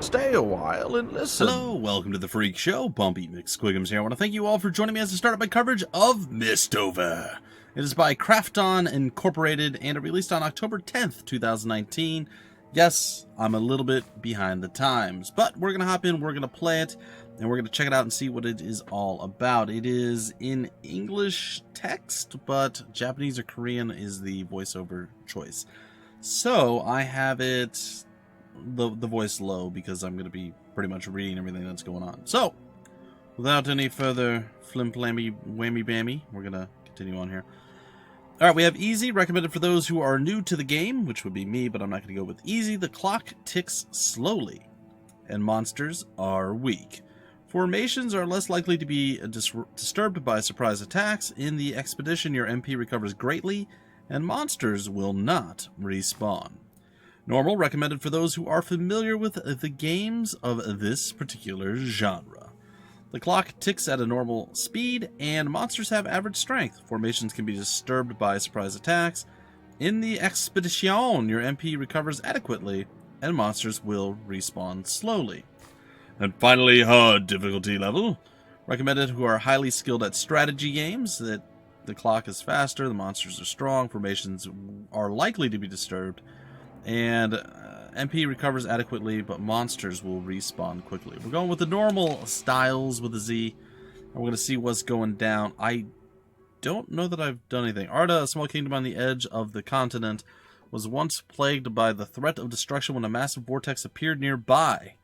Stay a while and listen. Hello, welcome to the Freak Show. BUMPY-MCSQUIGUMS here. I want to thank you all for joining me as I start up my coverage of Mistover. It is by Krafton Incorporated, and it released on October 10th, 2019. Yes, I'm a little bit behind the times, but we're going to hop in, we're going to play it, and we're going to check it out and see what it is all about. It is in English text, but Japanese or Korean is the voiceover choice. So I have it the voice low because I'm going to be pretty much reading everything that's going on. So, without any further flim-flammy whammy-bammy, we're going to continue on here. Alright, we have easy, recommended for those who are new to the game, which would be me, but I'm not going to go with easy. The clock ticks slowly, and monsters are weak. Formations are less likely to be disturbed by surprise attacks. In the expedition, your MP recovers greatly, and monsters will not respawn. Normal, recommended for those who are familiar with the games of this particular genre. The clock ticks at a normal speed, and monsters have average strength. Formations can be disturbed by surprise attacks. In the expedition, your MP recovers adequately, and monsters will respawn slowly. And finally, hard difficulty level. Recommended who are highly skilled at strategy games. That the clock is faster, the monsters are strong, formations are likely to be disturbed, and MP recovers adequately, but monsters will respawn quickly. We're going with the normal styles with a Z, and we're going to see what's going down. I don't know that I've done anything. Arda, a small kingdom on the edge of the continent, was once plagued by the threat of destruction when a massive vortex appeared nearby.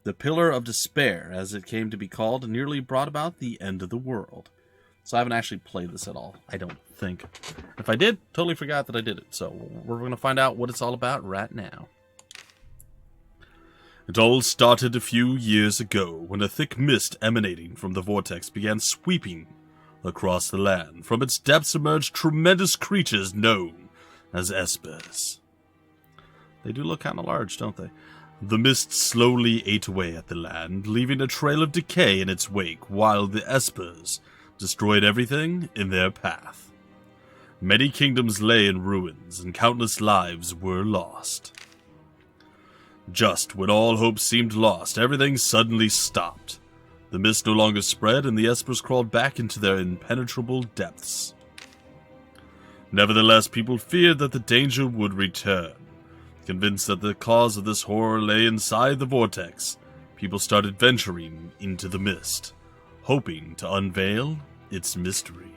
The Pillar of Despair, as it came to be called, nearly brought about the end of the world. So I haven't actually played this at all, I don't think. If I did, totally forgot that I did it. So we're going to find out what it's all about right now. It all started a few years ago when a thick mist emanating from the vortex began sweeping across the land. From its depths emerged tremendous creatures known as espers. They do look kind of large, don't they? The mist slowly ate away at the land, leaving a trail of decay in its wake, while the espers destroyed everything in their path. Many kingdoms lay in ruins, and countless lives were lost. Just when all hope seemed lost, everything suddenly stopped. The mist no longer spread, and the espers crawled back into their impenetrable depths. Nevertheless, people feared that the danger would return. Convinced that the cause of this horror lay inside the vortex, people started venturing into the mist, hoping to unveil its mystery.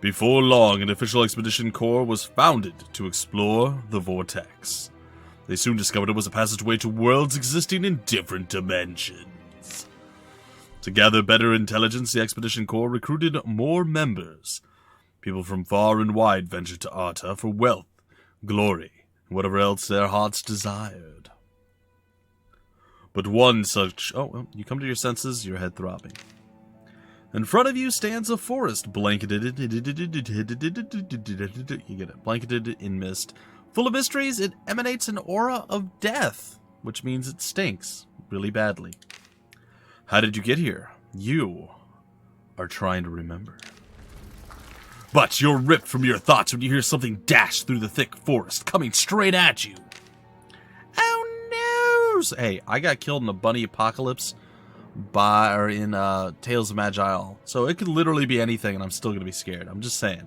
Before long, an official expedition corps was founded to explore the vortex. They soon discovered it was a passageway to worlds existing in different dimensions. To gather better intelligence, the expedition corps recruited more members. People from far and wide ventured to Arta for wealth, glory, and whatever else their hearts desired. But one such... Oh, well, you come to your senses, your head throbbing. In front of you stands a forest blanketed... You get it. Blanketed in mist. Full of mysteries, it emanates an aura of death, which means it stinks really badly. How did you get here? You are trying to remember. But you're ripped from your thoughts when you hear something dash through the thick forest, coming straight at you. Oh no! Hey, I got killed in a bunny apocalypse in Tales of Magi, so it could literally be anything and I'm still gonna be scared. I'm just saying.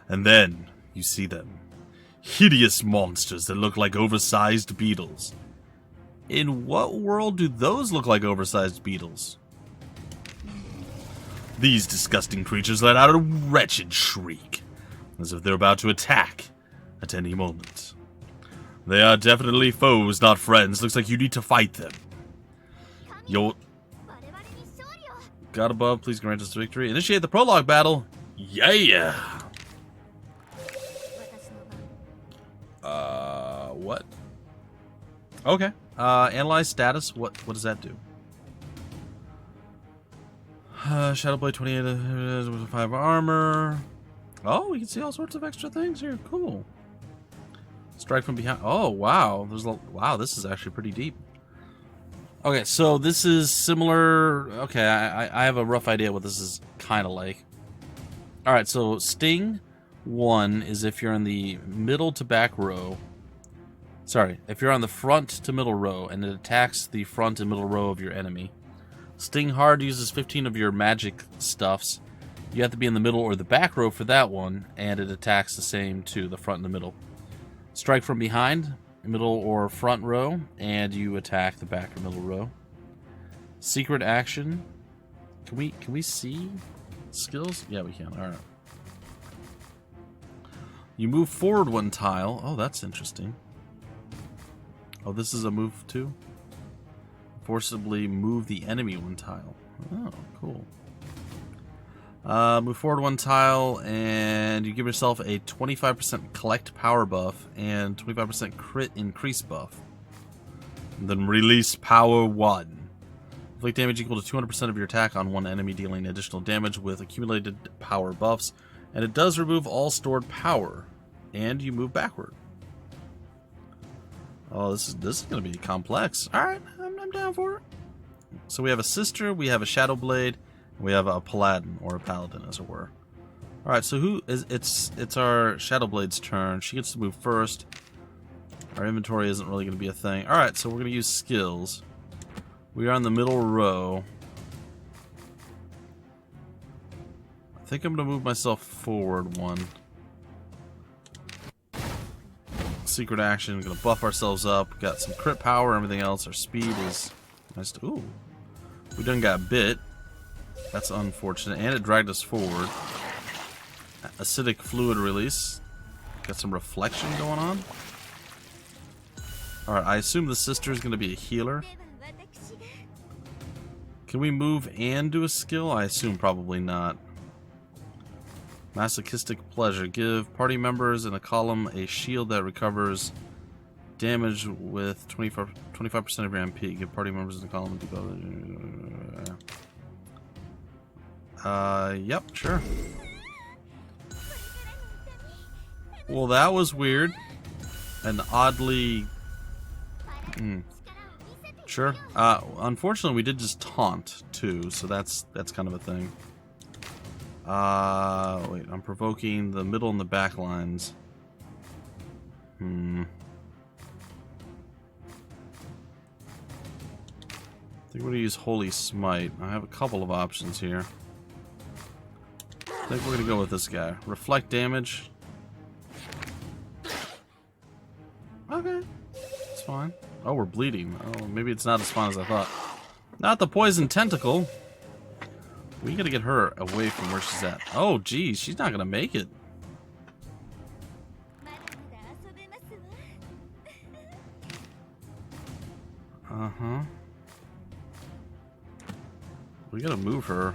And then you see them. Hideous monsters that look like oversized beetles. In what world do those look like oversized beetles? These disgusting creatures let out a wretched shriek, as if they're about to attack at any moment. They are definitely foes, not friends. Looks like you need to fight them. God above, please grant us victory. Initiate the prologue battle. Yeah! What? Okay. Analyze status. What does that do? Shadowblade 28 with 5 armor. Oh, we can see all sorts of extra things here. Cool. Strike from behind. Oh, wow. Wow, this is actually pretty deep. Okay, so this is similar. Okay, I have a rough idea what this is kind of like. All right, so Sting 1 is if you're in the middle to back row. Sorry, if you're on the front to middle row and it attacks the front and middle row of your enemy. Sting Hard uses 15 of your magic stuffs. You have to be in the middle or the back row for that one, and it attacks the same to the front and the middle. Strike from behind, middle or front row, and you attack the back or middle row. Secret action. Can we see skills? Yeah, we can. All right. You move forward one tile. Oh, that's interesting. Oh, this is a move too? Forcibly move the enemy one tile. Oh, cool. Move forward one tile, and you give yourself a 25% collect power buff and 25% crit increase buff. And then release power 1. Inflict damage equal to 200% of your attack on one enemy, dealing additional damage with accumulated power buffs. And it does remove all stored power. And you move backward. Oh, this is going to be complex. Alright, I'm down for it. So we have a sister, we have a shadow blade, we have a paladin, or a paladin as it were. Alright, so who is it's our shadow blade's turn. She gets to move first. Our inventory isn't really going to be a thing. Alright, so we're going to use skills. We are in the middle row. I think I'm going to move myself forward one. Secret action, going to buff ourselves up. Got some crit power, everything else. Our speed is nice. Ooh. We done got bit. That's unfortunate. And it dragged us forward. Acidic fluid release. Got some reflection going on. Alright, I assume the sister is going to be a healer. Can we move and do a skill? I assume probably not. Masochistic pleasure. Give party members in a column a shield that recovers damage with 25% of your MP. Give party members in a column yep, sure. Well, that was weird. And oddly... Sure. Unfortunately, we did just taunt, too, so that's kind of a thing. Wait, I'm provoking the middle and the back lines. I think we're going to use Holy Smite. I have a couple of options here. I think we're going to go with this guy. Reflect damage. Okay. It's fine. Oh, we're bleeding. Oh, maybe it's not as fun as I thought. Not the poison tentacle. We gotta get her away from where she's at. Oh, geez, she's not gonna make it. Uh-huh. We gotta move her.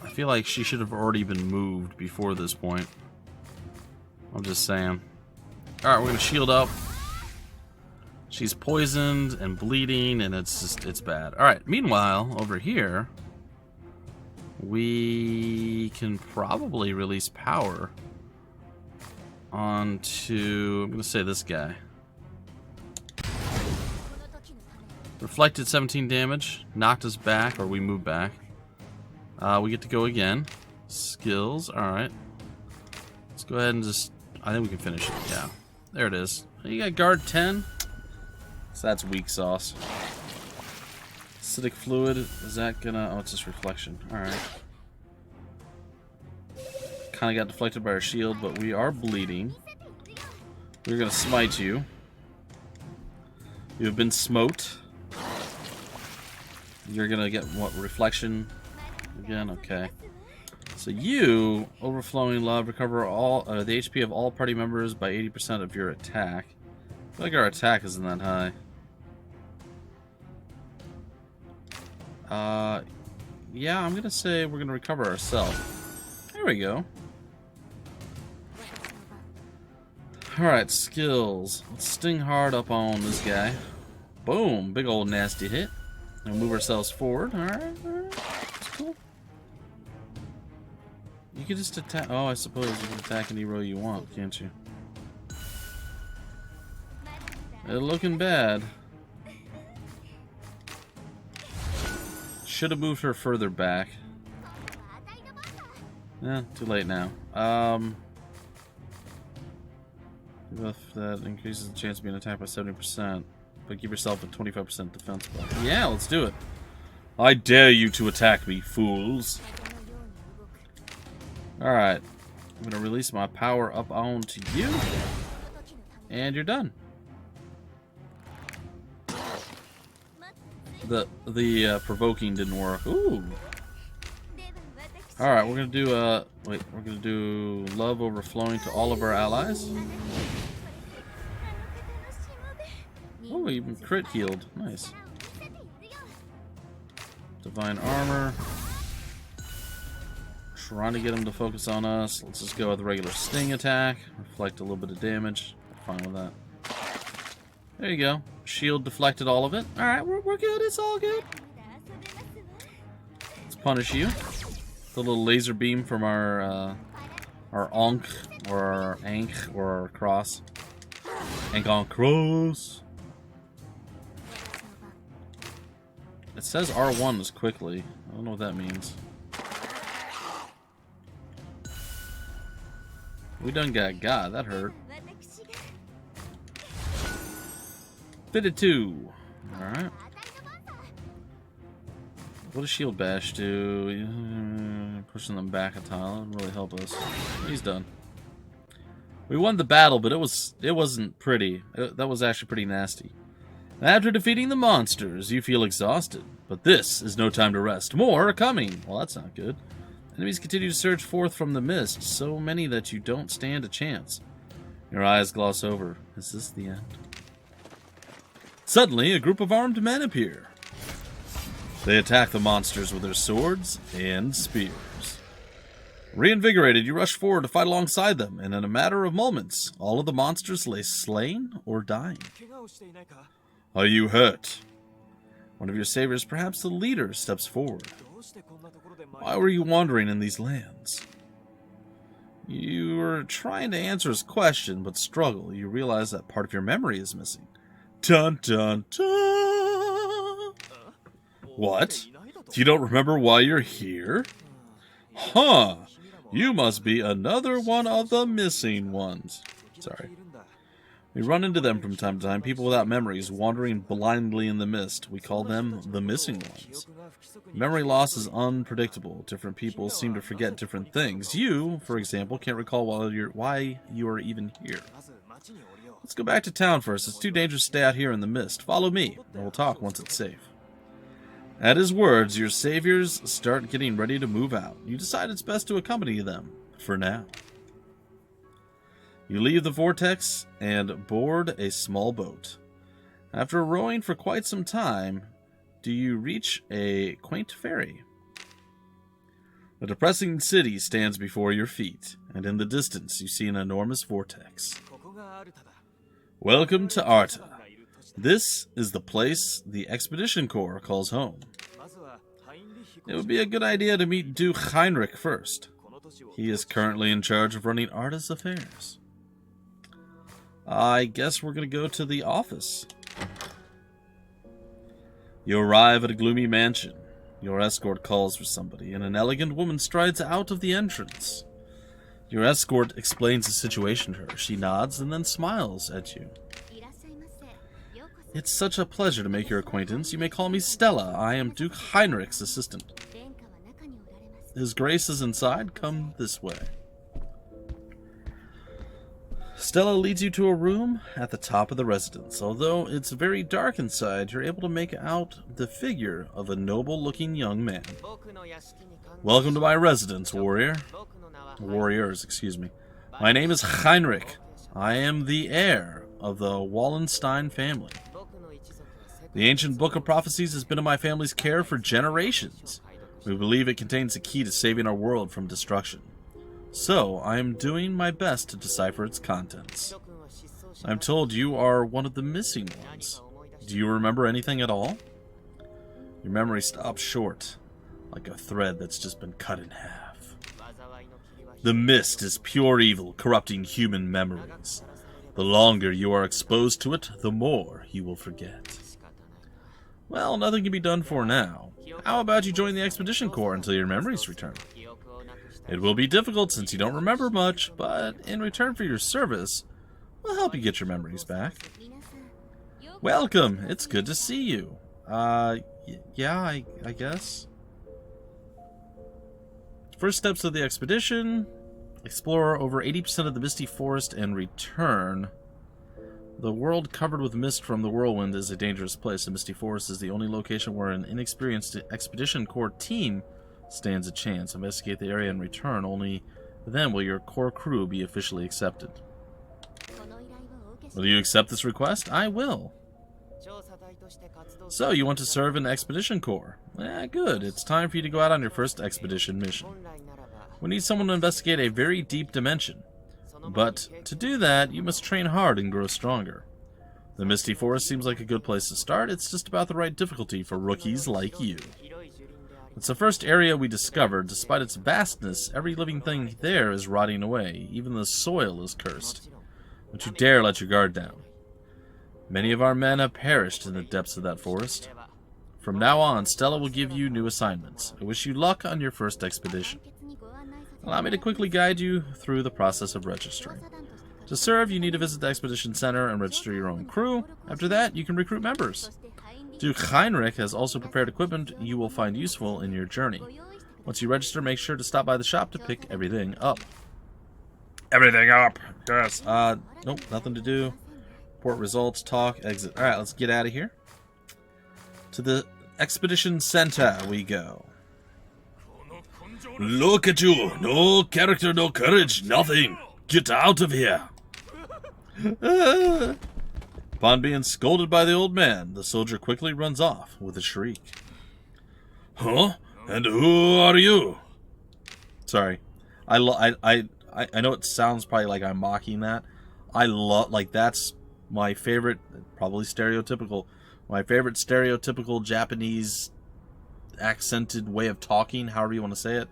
I feel like she should have already been moved before this point. I'm just saying. Alright, we're gonna shield up. She's poisoned and bleeding, and it's bad. Alright, meanwhile, over here, we can probably release power onto, I'm gonna say this guy. Reflected 17 damage, knocked us back, or we move back. We get to go again. Skills, alright. Let's go ahead and just, I think we can finish it, yeah. There it is. You got guard 10. So that's weak sauce. Acidic fluid, is that gonna, oh, it's just reflection. Alright. Kinda got deflected by our shield, but we are bleeding. We're gonna smite you. You have been smote. You're gonna get what, reflection again? Okay. So you, overflowing love, recover all the HP of all party members by 80% of your attack. I feel like our attack isn't that high. Yeah, I'm gonna say we're gonna recover ourselves. There we go. Alright, skills. Let's sting hard up on this guy. Boom, big old nasty hit. And move ourselves forward. Alright, that's cool. You can just attack. Oh, I suppose you can attack any row you want, can't you? They're looking bad. Should have moved her further back. Too late now. If that increases the chance of being attacked by 70%, but give yourself a 25% defense buff. Yeah, let's do it. I dare you to attack me, fools. Alright. I'm gonna release my power up onto you. And you're done. The provoking didn't work. Ooh. Alright, we're gonna do we're gonna do love overflowing to all of our allies. Oh, even crit healed. Nice. Divine armor. Trying to get him to focus on us. Let's just go with the regular sting attack. Reflect a little bit of damage. Fine with that. There you go. Shield deflected all of it. Alright, we're good. It's all good. Let's punish you. The little laser beam from our Ankh, or our Ankh, or our cross. Ankh on cross. It says R1 is quickly. I don't know what that means. We done got that hurt. Fitted 2. Alright. What does Shield Bash do? Pushing them back a tile. It really help us. He's done. We won the battle, but it wasn't pretty. That was actually pretty nasty. After defeating the monsters, you feel exhausted. But this is no time to rest. More are coming. Well, that's not good. Enemies continue to surge forth from the mist, so many that you don't stand a chance. Your eyes gloss over. Is this the end? Suddenly, a group of armed men appear. They attack the monsters with their swords and spears. Reinvigorated, you rush forward to fight alongside them, and in a matter of moments, all of the monsters lay slain or dying. Are you hurt? One of your saviors, perhaps the leader, steps forward. Why were you wandering in these lands? You were trying to answer his question, but struggle. You realize that part of your memory is missing. Dun dun dun! What? You don't remember why you're here? Huh! You must be another one of the missing ones. Sorry. We run into them from time to time, people without memories, wandering blindly in the mist. We call them the missing ones. Memory loss is unpredictable. Different people seem to forget different things. You, for example, can't recall why you are even here. Let's go back to town first. It's too dangerous to stay out here in the mist. Follow me, and we'll talk once it's safe. At his words, your saviors start getting ready to move out. You decide it's best to accompany them, for now. You leave the vortex and board a small boat. After rowing for quite some time, do you reach a quaint ferry. A depressing city stands before your feet, and in the distance you see an enormous vortex. Welcome to Arta. This is the place the Expedition Corps calls home. It would be a good idea to meet Duke Heinrich first. He is currently in charge of running Arta's affairs. I guess we're going to go to the office. You arrive at a gloomy mansion. Your escort calls for somebody, and an elegant woman strides out of the entrance. Your escort explains the situation to her. She nods and then smiles at you. It's such a pleasure to make your acquaintance. You may call me Stella. I am Duke Heinrich's assistant. His Grace is inside. Come this way. Stella leads you to a room at the top of the residence. Although it's very dark inside, you're able to make out the figure of a noble-looking young man. Welcome to my residence, warriors, excuse me. My name is Heinrich. I am the heir of the Wallenstein family. The ancient Book of Prophecies has been in my family's care for generations. We believe it contains the key to saving our world from destruction. So, I am doing my best to decipher its contents. I'm told you are one of the missing ones. Do you remember anything at all? Your memory stops short, like a thread that's just been cut in half. The mist is pure evil, corrupting human memories. The longer you are exposed to it, the more you will forget. Well, nothing can be done for now. How about you join the Expedition Corps until your memories return? It will be difficult since you don't remember much, but in return for your service, We'll help you get your memories back. Welcome. It's good to see you. Yeah, I guess. First steps of the expedition. Explore over 80% of the misty forest and return. The world covered with mist from the whirlwind is a dangerous place. The misty forest is the only location where an inexperienced expedition corps team stands a chance. Investigate the area and return. Only then will your core crew be officially accepted. Will you accept this request? I will. So, you want to serve in the expedition corps? Good. It's time for you to go out on your first expedition mission. We need someone to investigate a very deep dimension. But to do that, you must train hard and grow stronger. The Misty Forest seems like a good place to start. It's just about the right difficulty for rookies like you. It's the first area we discovered. Despite its vastness, every living thing there is rotting away. Even the soil is cursed. Don't you dare let your guard down. Many of our men have perished in the depths of that forest. From now on, Stella will give you new assignments. I wish you luck on your first expedition. Allow me to quickly guide you through the process of registering. To serve, you need to visit the Expedition Center and register your own crew. After that, you can recruit members. Duke Heinrich has also prepared equipment you will find useful in your journey. Once you register, make sure to stop by the shop to pick everything up. Everything up! Yes. Nope, nothing to do. Report results, talk, exit. Alright, let's get out of here. To the Expedition Center we go. Look at you! No character, no courage, nothing! Get out of here! Upon being scolded by the old man, the soldier quickly runs off with a shriek. Huh? And who are you? Sorry. I know it sounds probably like I'm mocking that. That's my favorite, probably stereotypical, my favorite stereotypical Japanese accented way of talking, however you want to say it.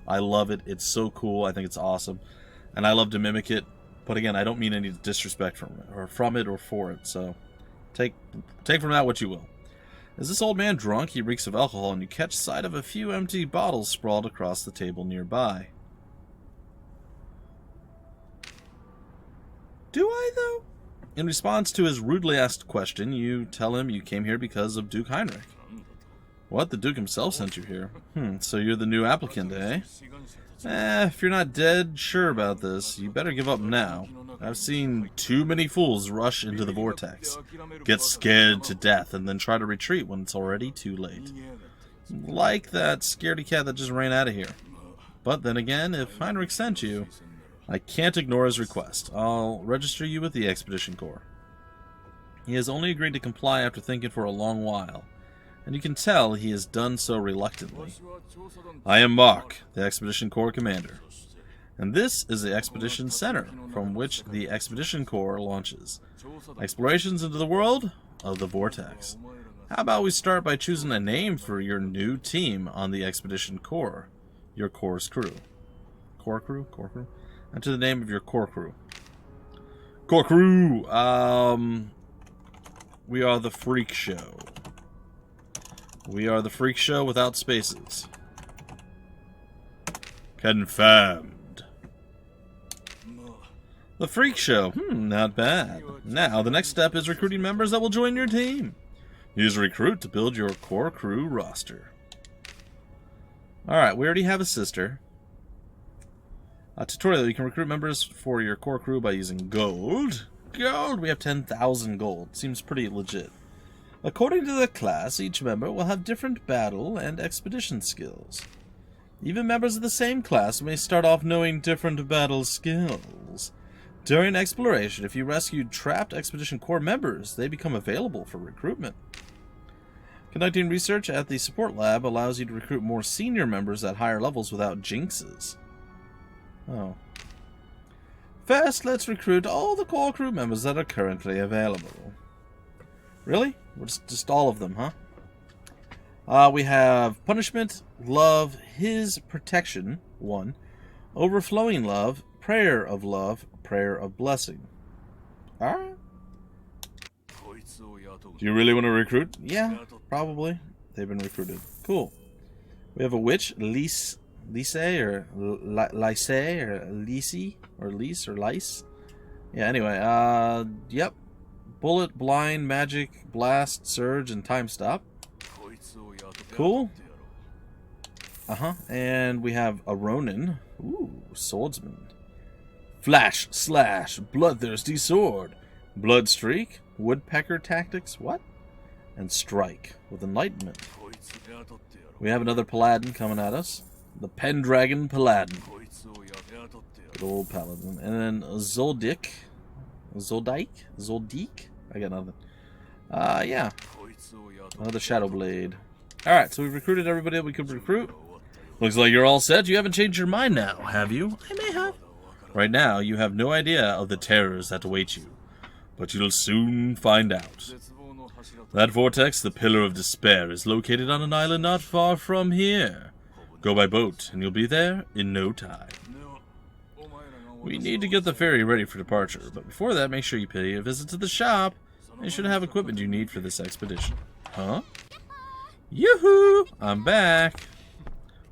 I love it. It's so cool. I think it's awesome. And I love to mimic it. But again, I don't mean any disrespect from it or for it. So take from that what you will. Is this old man drunk? He reeks of alcohol, and you catch sight of a few empty bottles sprawled across the table nearby. Do I, though? In response to his rudely asked question, you tell him you came here because of Duke Heinrich. What? The Duke himself sent you here? So you're the new applicant, eh? If you're not dead sure about this, you better give up now. I've seen too many fools rush into the vortex, get scared to death, and then try to retreat when it's already too late. Like that scaredy cat that just ran out of here. But then again, if Heinrich sent you, I can't ignore his request. I'll register you with the Expedition Corps. He has only agreed to comply after thinking for a long while, and you can tell he has done so reluctantly. I am Mark, the Expedition Corps commander, and this is the Expedition Center, from which the Expedition Corps launches explorations into the world of the Vortex. How about we start by choosing a name for your new team on the Expedition Corps, your Corps' crew. Corps crew? Enter the name of your Corps crew. Corps crew! We are the Freak Show. We are the Freak Show without spaces. Confirmed. The Freak Show. Not bad. Now, the next step is recruiting members that will join your team. Use Recruit to build your Core Crew roster. Alright, we already have a sister. A tutorial. You can recruit members for your Core Crew by using gold. Gold! We have 10,000 gold. Seems pretty legit. According to the class, each member will have different battle and expedition skills. Even members of the same class may start off knowing different battle skills. During exploration, if you rescued trapped Expedition Corps members, they become available for recruitment. Conducting research at the support lab allows you to recruit more senior members at higher levels without jinxes. Oh. First, let's recruit all the Core Crew members that are currently available. Really? Just all of them, huh? We have Punishment, Love, His Protection, 1. Overflowing Love, Prayer of Blessing. Alright. Do you really want to recruit? Yeah, probably. They've been recruited. Cool. We have a Witch, Lise, or Lice, or Lisi, or Lise, or Lice. Yeah, anyway, yep. Bullet, blind, magic, blast, surge, and time stop. Cool. And we have a Ronin. Ooh, swordsman. Flash, slash, bloodthirsty sword. Blood streak, woodpecker tactics, what? And strike with enlightenment. We have another paladin coming at us. The Pendragon Paladin. Good old paladin. And then Zoldyck. Zoldyck? I got nothing. Yeah. Another Shadow Blade. Alright, so we've recruited everybody that we could recruit. Looks like you're all set. You haven't changed your mind now, have you? I may have. Right now, you have no idea of the terrors that await you. But you'll soon find out. That vortex, the Pillar of Despair, is located on an island not far from here. Go by boat, and you'll be there in no time. We need to get the ferry ready for departure, but before that, make sure you pay a visit to the shop. You should have equipment you need for this expedition. Huh? Yoo-hoo! I'm back!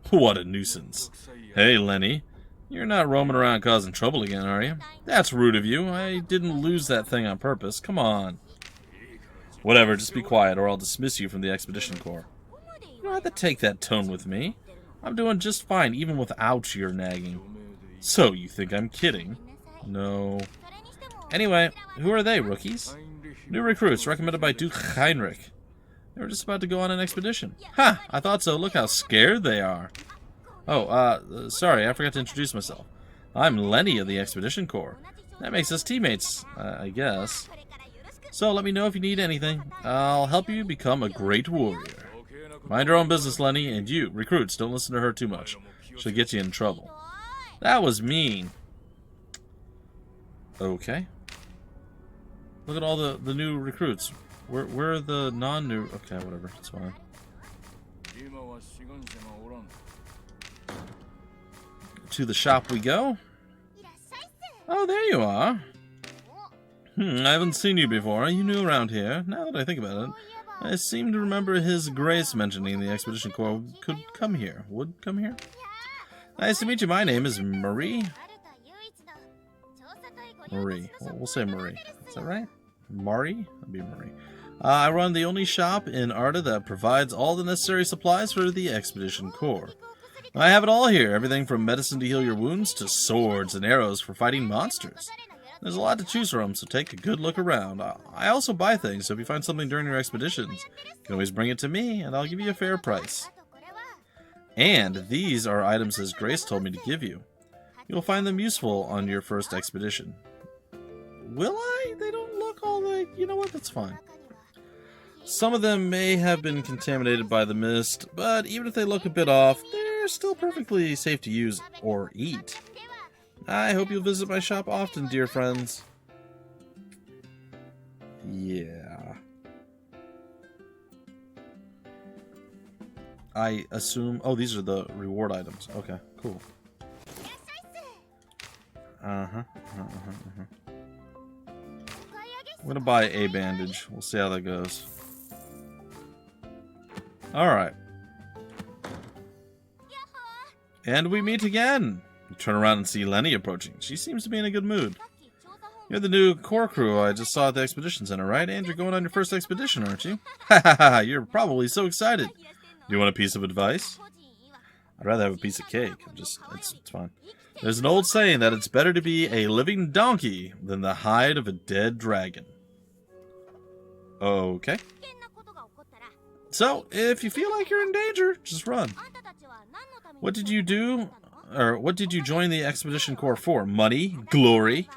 What a nuisance. Hey, Lenny. You're not roaming around causing trouble again, are you? That's rude of you. I didn't lose that thing on purpose. Come on. Whatever, just be quiet or I'll dismiss you from the Expedition Corps. You don't have to take that tone with me. I'm doing just fine, even without your nagging. So, you think I'm kidding? No. Anyway, who are they, rookies? New recruits recommended by Duke Heinrich. They were just about to go on an expedition. Ha! I thought so. Look how scared they are. Oh, sorry, I forgot to introduce myself. I'm Lenny of the Expedition Corps. That makes us teammates, I guess. So let me know if you need anything. I'll help you become a great warrior. Mind your own business, Lenny, and you, recruits, don't listen to her too much. She'll get you in trouble. That was mean. Okay. Look at all the new recruits. Where are the non-new... Okay, whatever, it's fine. To the shop we go. Oh, there you are. I haven't seen you before. Are you new around here? Now that I think about it, I seem to remember His Grace mentioning the Expedition Corps could come here. Would come here? Nice to meet you. My name is Marie. Marie. Well, we'll say Marie. Is that right? Mari? That'd be Marie. I run the only shop in Arda that provides all the necessary supplies for the Expedition Corps. I have it all here. Everything from medicine to heal your wounds to swords and arrows for fighting monsters. There's a lot to choose from, so take a good look around. I also buy things, so if you find something during your expeditions, you can always bring it to me, and I'll give you a fair price. And these are items His Grace told me to give you. You'll find them useful on your first expedition. Will I? They don't look all like... You know what? That's fine. Some of them may have been contaminated by the mist, but even if they look a bit off, they're still perfectly safe to use or eat. I hope you'll visit my shop often, dear friends. Yeah. I assume... Oh, these are the reward items. Okay, cool. I'm gonna buy a bandage. We'll see how that goes. Alright. And we meet again. You turn around and see Lenny approaching. She seems to be in a good mood. You're the new core crew I just saw at the expedition center, right? And you're going on your first expedition, aren't you? Ha ha ha! You're probably so excited. Do you want a piece of advice? I'd rather have a piece of cake. It's fine. There's an old saying that it's better to be a living donkey than the hide of a dead dragon. Okay. So, if you feel like you're in danger, just run. What did you do? Or what did you join the Expedition Corps for? Money? Glory?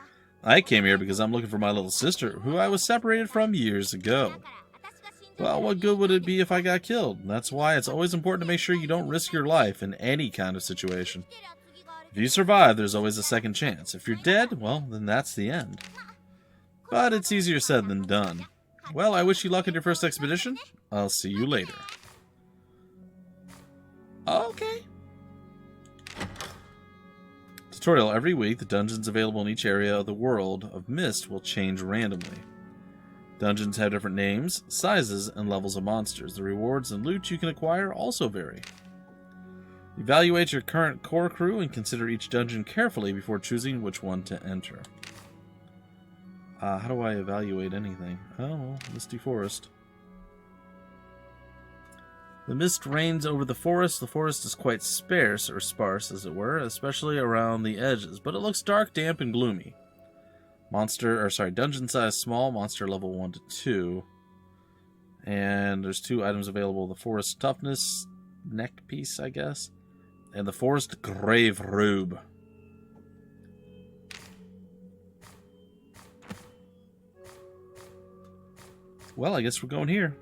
I came here because I'm looking for my little sister, who I was separated from years ago. Well, what good would it be if I got killed? That's why it's always important to make sure you don't risk your life in any kind of situation. If you survive, there's always a second chance. If you're dead, well, then that's the end. But it's easier said than done. Well, I wish you luck in your first expedition. I'll see you later. Okay. Tutorial. Every week, the dungeons available in each area of the world of Mist will change randomly. Dungeons have different names, sizes, and levels of monsters. The rewards and loot you can acquire also vary. Evaluate your current core crew and consider each dungeon carefully before choosing which one to enter. How do I evaluate anything? Oh, misty forest. The mist reigns over the forest. The forest is quite sparse, or sparse as it were, especially around the edges, but it looks dark, damp, and gloomy. Dungeon size small, monster level 1 to 2. And there's 2 items available. The forest toughness neck piece, I guess. And the forest grave robe. Well, I guess we're going here.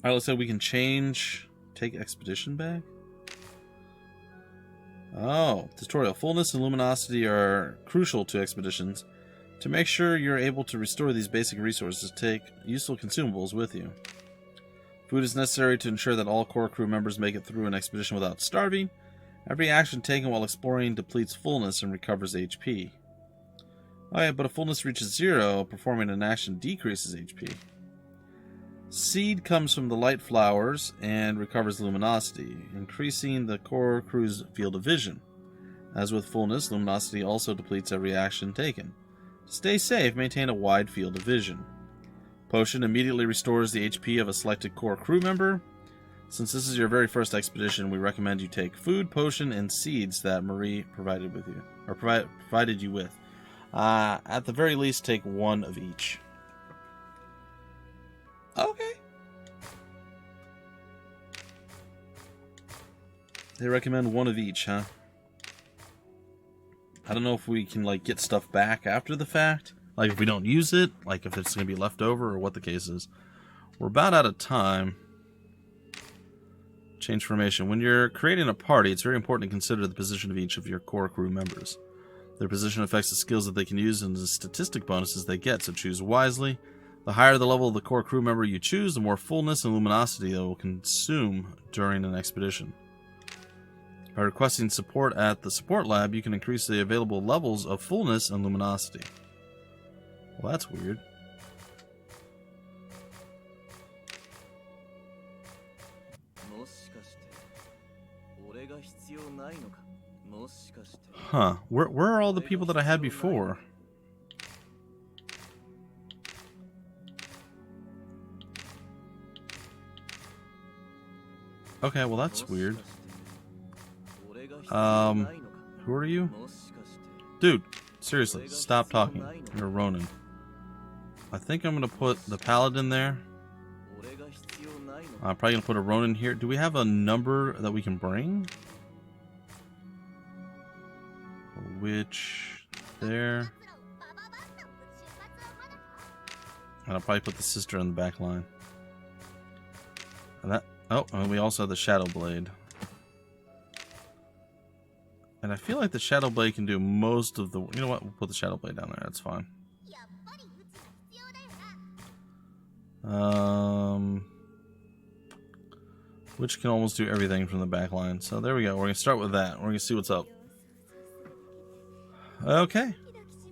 Alright, let's say we can change. Take expedition back. Oh, tutorial. Fullness and luminosity are crucial to expeditions. To make sure you're able to restore these basic resources, take useful consumables with you. Food is necessary to ensure that all core crew members make it through an expedition without starving. Every action taken while exploring depletes fullness and recovers HP. Alright, but if fullness reaches 0, performing an action decreases HP. Seed comes from the light flowers and recovers luminosity, increasing the core crew's field of vision. As with fullness, luminosity also depletes every action taken. To stay safe, maintain a wide field of vision. Potion immediately restores the HP of a selected core crew member. Since this is your very first expedition, we recommend you take food, potion, and seeds that Marie provided with you, or provided you with. At the very least, take 1 of each. Okay. They recommend 1 of each, huh? I don't know if we can, like, get stuff back after the fact. Like, if we don't use it, like, if it's going to be left over, or what the case is. We're about out of time. Change formation. When you're creating a party, it's very important to consider the position of each of your core crew members. Their position affects the skills that they can use and the statistic bonuses they get, so choose wisely. The higher the level of the core crew member you choose, the more fullness and luminosity they will consume during an expedition. By requesting support at the support lab, you can increase the available levels of fullness and luminosity. Well, that's weird. Huh. Where are all the people that I had before? Okay, well that's weird. Who are you? Dude, seriously, stop talking. You're Ronin. I think I'm gonna put the paladin there. I'm probably gonna put a Ronin here. Do we have a number that we can bring? Which there. And I'll probably put the sister in the back line. And that. Oh, and we also have the Shadow Blade. And I feel like the Shadow Blade can do most of the... You know what? We'll put the Shadow Blade down there. That's fine. Which can almost do everything from the back line. So there we go. We're going to start with that. We're going to see what's up. Okay.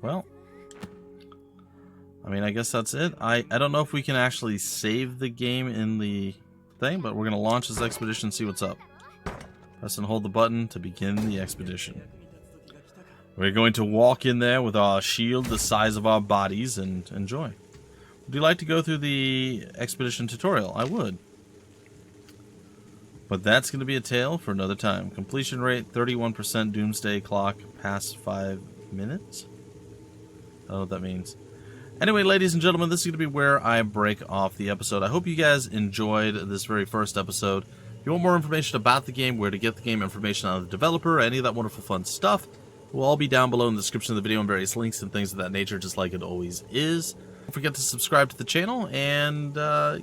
Well. I mean, I guess that's it. I don't know if we can actually save the game in the thing, but we're going to launch this expedition and see what's up. Press and hold the button to begin the expedition. We're going to walk in there with our shield the size of our bodies and enjoy. Would you like to go through the expedition tutorial? I would. But that's going to be a tale for another time. Completion rate 31%, doomsday clock past 5 minutes. I don't know what that means. Anyway, ladies and gentlemen, this is going to be where I break off the episode. I hope you guys enjoyed this very first episode. If you want more information about the game, where to get the game, information on the developer, any of that wonderful fun stuff, will all be down below in the description of the video and various links and things of that nature, just like it always is. Don't forget to subscribe to the channel, and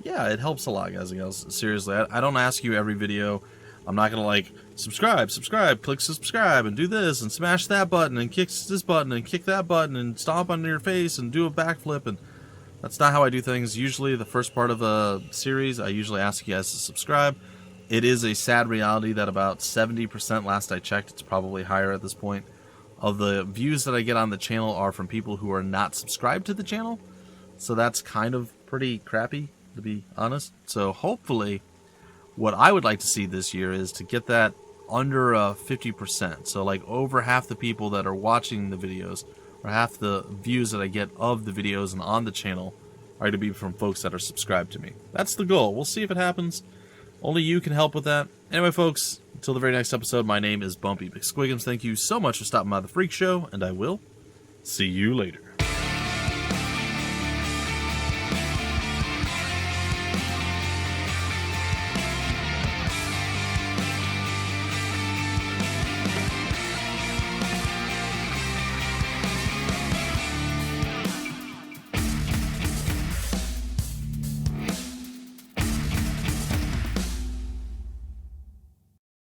yeah, it helps a lot, guys and gals. Seriously, I don't ask you every video. I'm not going to like, subscribe, click subscribe, and do this, and smash that button, and kick this button, and kick that button, and stomp on your face, and do a backflip, and that's not how I do things. Usually, the first part of a series, I usually ask you guys to subscribe. It is a sad reality that about 70%, last I checked, it's probably higher at this point, of the views that I get on the channel are from people who are not subscribed to the channel. So that's kind of pretty crappy, to be honest. So hopefully, what I would like to see this year is to get that under 50%. So like over half the people that are watching the videos, or half the views that I get of the videos and on the channel, are going to be from folks that are subscribed to me. That's the goal. We'll see if it happens. Only you can help with that. Anyway, folks, until the very next episode, my name is BUMPY-MCSQUIGUMS. Thank you so much for stopping by the Freak Show, and I will see you later.